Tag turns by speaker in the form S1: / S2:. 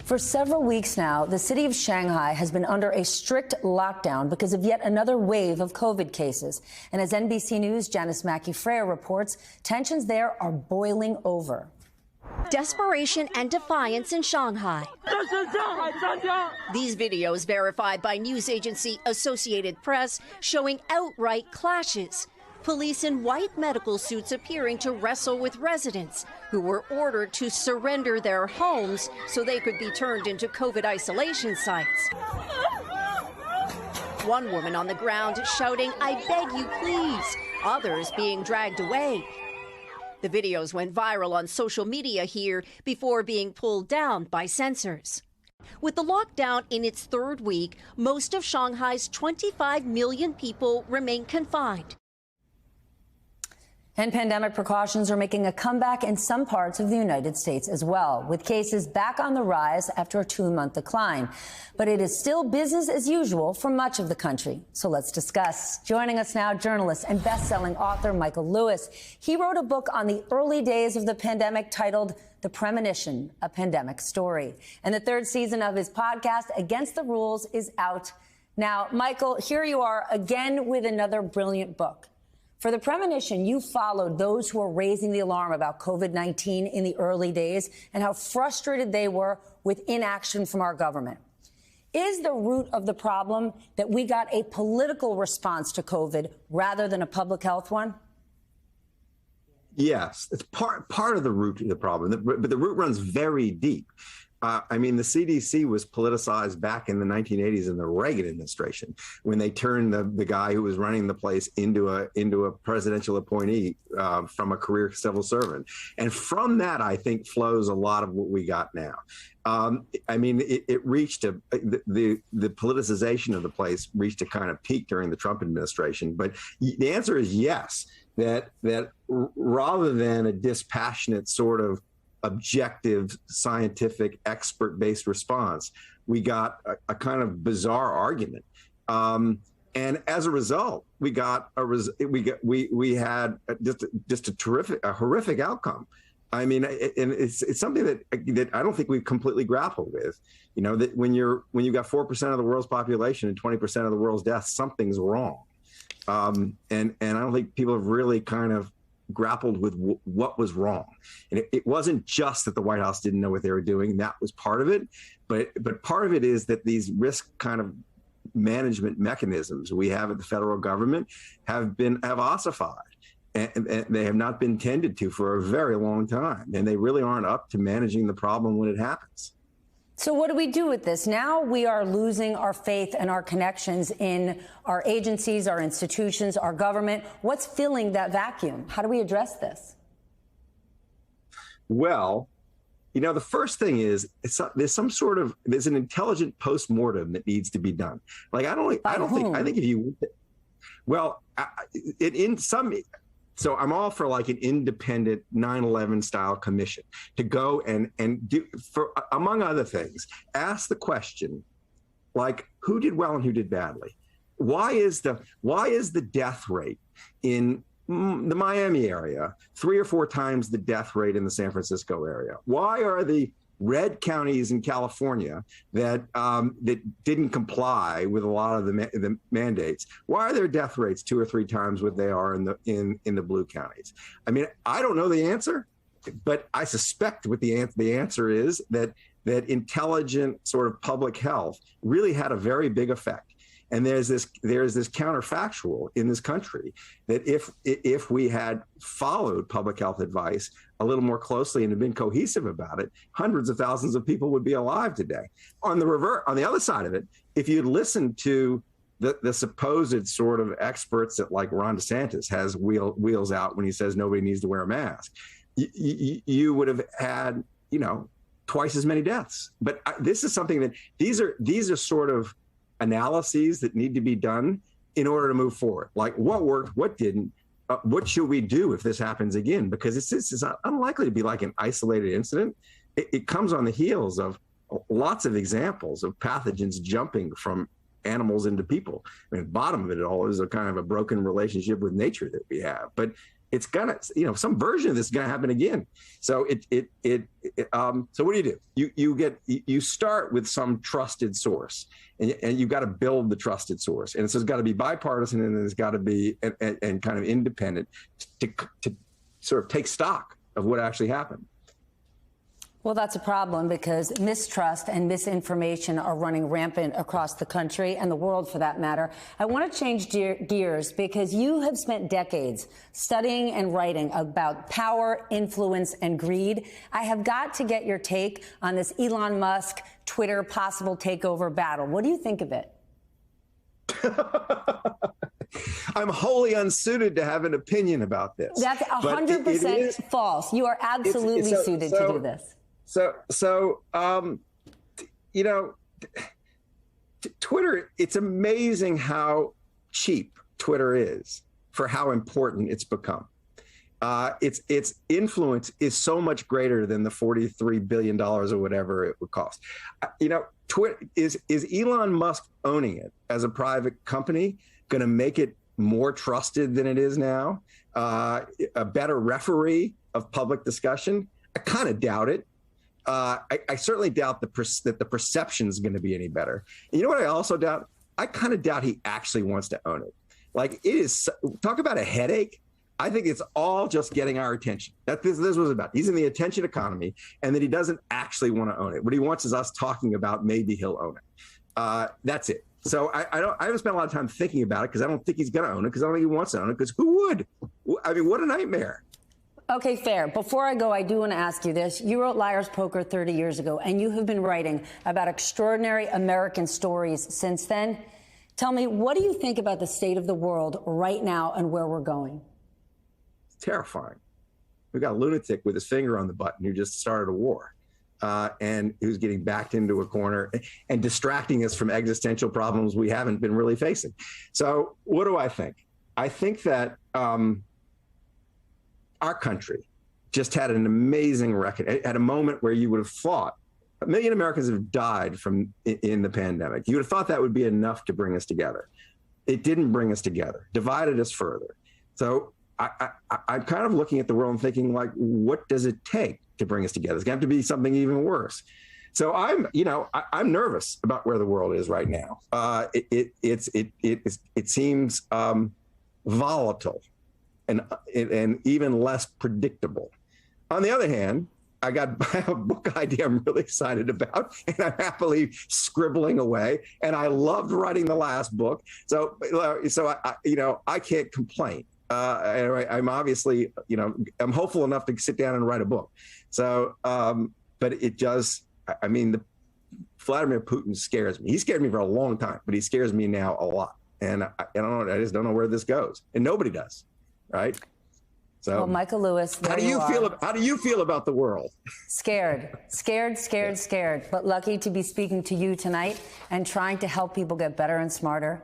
S1: For several weeks now, the city of Shanghai has been under a strict lockdown because of yet another wave of COVID cases. And as NBC News' Janice Mackey-Freya reports, tensions there are boiling over.
S2: Desperation and defiance in Shanghai. These videos verified by news agency Associated Press showing outright clashes. Police in white medical suits appearing to wrestle with residents who were ordered to surrender their homes so they could be turned into COVID isolation sites. One woman on the ground shouting, "I beg you, please." Others being dragged away. The videos went viral on social media here before being pulled down by censors. With the lockdown in its third week, most of Shanghai's 25 million people remain confined.
S1: And pandemic precautions are making a comeback in some parts of the United States as well, with cases back on the rise after a 2-month decline. But it is still business as usual for much of the country. So let's discuss. Joining us now, journalist and best-selling author Michael Lewis. He wrote a book on the early days of the pandemic titled The Premonition, A Pandemic Story. And the third season of his podcast, Against the Rules, is out now. Michael, here you are again with another brilliant book. For The Premonition, you followed those who were raising the alarm about COVID-19 in the early days and how frustrated they were with inaction from our government. Is the root of the problem that we got a political response to COVID rather than a public health one?
S3: Yes, it's part of the root of the problem, but the root runs very deep. I mean, the CDC was politicized back in the 1980s in the Reagan administration when they turned the guy who was running the place into a presidential appointee from a career civil servant. And from that, I think, flows a lot of what we got now. I mean, it reached the politicization of the place reached a kind of peak during the Trump administration. But the answer is yes, that rather than a dispassionate sort of objective, scientific, expert-based response, we got a kind of bizarre argument, and as a result, we had just a horrific outcome. I mean, and it's something that I don't think we've completely grappled with. You know, that when you got 4% of the world's population and 20% of the world's deaths, something's wrong, and I don't think people have really kind of grappled with what was wrong. And it wasn't just that the White House didn't know what they were doing. That was part of it. But part of it is that these risk kind of management mechanisms we have at the federal government have ossified. And they have not been tended to for a very long time. And they really aren't up to managing the problem when it happens.
S1: So what do we do with this? Now we are losing our faith and our connections in our agencies, our institutions, our government. What's filling that vacuum? How do we address this?
S3: Well, you know, the first thing is there's an intelligent postmortem that needs to be done. Like, I think if you, well, so I'm all for like an independent 9/11 style commission to go and do, for among other things, ask the question, like, who did well and who did badly? Why is the death rate in the Miami area 3 or 4 times the death rate in the San Francisco area? Why are the red counties in California that didn't comply with a lot of the mandates, why are their death rates 2 or 3 times what they are in the blue counties? I mean, I don't know the answer, but I suspect what the answer is that intelligent sort of public health really had a very big effect. And there's this counterfactual in this country that if we had followed public health advice a little more closely and had been cohesive about it, hundreds of thousands of people would be alive today. On the other side of it, if you'd listened to the supposed sort of experts that, like, Ron DeSantis has wheels out when he says nobody needs to wear a mask, you would have had, you know, twice as many deaths. But this is something that these are sort of analyses that need to be done in order to move forward. Like, what worked, what didn't, what should we do if this happens again? Because it's unlikely to be like an isolated incident. It comes on the heels of lots of examples of pathogens jumping from animals into people. I mean, the bottom of it all is a kind of a broken relationship with nature that we have. But it's gonna, some version of this is gonna happen again. So so what do? You start with some trusted source, and you've got to build the trusted source, and so it's got to be bipartisan, and it's got to be and kind of independent to sort of take stock of what actually happened.
S1: Well, that's a problem because mistrust and misinformation are running rampant across the country and the world, for that matter. I want to change gears because you have spent decades studying and writing about power, influence, and greed. I have got to get your take on this Elon Musk Twitter possible takeover battle. What do you think of it?
S3: I'm wholly unsuited to have an opinion about this.
S1: That's 100% false. You are absolutely suited to do this.
S3: Twitter, it's amazing how cheap Twitter is for how important it's become. Its influence is so much greater than the $43 billion or whatever it would cost. Twitter is Elon Musk owning it as a private company going to make it more trusted than it is now? A better referee of public discussion? I kind of doubt it. I certainly doubt that the perception is going to be any better. And you know what I also doubt? I kind of doubt he actually wants to own it. Like, it is, talk about a headache. I think it's all just getting our attention. This was about. He's in the attention economy, and that he doesn't actually want to own it. What he wants is us talking about maybe he'll own it. That's it. So I haven't spent a lot of time thinking about it because I don't think he's going to own it, because I don't think he wants to own it, because who would? I mean, what a nightmare.
S1: Okay, fair. Before I go, I do want to ask you this. You wrote Liar's Poker 30 years ago, and you have been writing about extraordinary American stories since then. Tell me, what do you think about the state of the world right now and where we're going?
S3: It's terrifying. We've got a lunatic with his finger on the button who just started a war, and who's getting backed into a corner and distracting us from existential problems we haven't been really facing. So what do I think? I think that our country just had an amazing record at a moment where you would have thought 1 million Americans have died in the pandemic. You would have thought that would be enough to bring us together. It didn't bring us together, divided us further. So I'm kind of looking at the world and thinking, like, what does it take to bring us together? It's going to have to be something even worse. So I'm nervous about where the world is right now. It seems volatile and even less predictable. On the other hand, I have a book idea I'm really excited about, and I'm happily scribbling away. And I loved writing the last book, so I can't complain. I'm obviously, I'm hopeful enough to sit down and write a book. So, but it does. I mean, Vladimir Putin scares me. He scared me for a long time, but he scares me now a lot. And I don't know. I just don't know where this goes, and nobody does. Right. So,
S1: well, Michael Lewis,
S3: how do you feel about the world?
S1: Scared, but lucky to be speaking to you tonight and trying to help people get better and smarter.